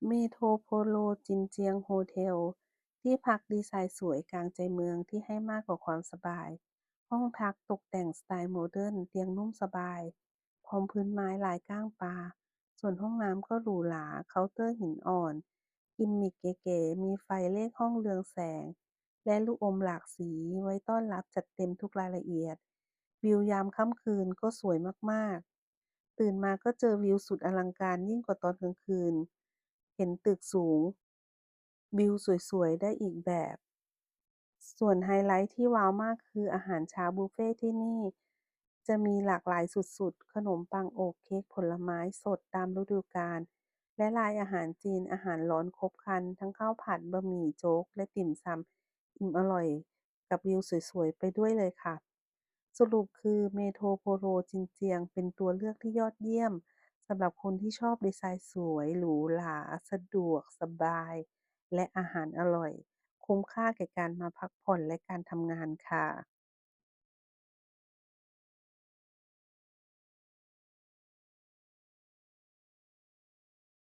เมโทรโพโลจินเจียงโฮเทลที่พักดีไซน์สวยกลางใจเมืองที่ให้มากกว่าความสบาย ห้องพักตกแต่งสไตล์โมเดิร์นเตียงนุ่มสบาย พร้อมพื้นไม้ลายก้างปลา ส่วนห้องน้ำก็หรูหราเคาน์เตอร์หินอ่อน กิมมิกเก๋ๆมีไฟเลขห้องเรืองแสง และลูกอมหลากสีไว้ต้อนรับจัดเต็มทุกรายละเอียด วิวยามค่ำคืนก็สวยมากๆ ตื่นมาก็เจอวิวสุดอลังการยิ่งกว่าตอนกลางคืน เห็นตึกสูงวิวสวยๆได้อีกแบบ ส่วนไฮไลท์ที่ว้าวมากคืออาหารเช้าบุฟเฟ่ต์ที่นี่จะมีหลากหลายสุดๆ ขนมปังอบเค้กผลไม้สดตามฤดูกาลและลายอาหารจีนอาหารร้อนครบครันทั้งข้าวผัดบะหมี่โจ๊กและติ่มซำอิ่มอร่อยกับวิวสวยๆไปด้วยเลยค่ะสรุปคือเมโทรโพโลจินเจียงเป็นตัวเลือกที่ยอดเยี่ยมสำหรับคนที่ชอบดีไซน์สวยหรูหราสะดวกสบายและอาหารอร่อย คุ้มค่าแก่การมาพักผ่อนและการทำงานค่ะ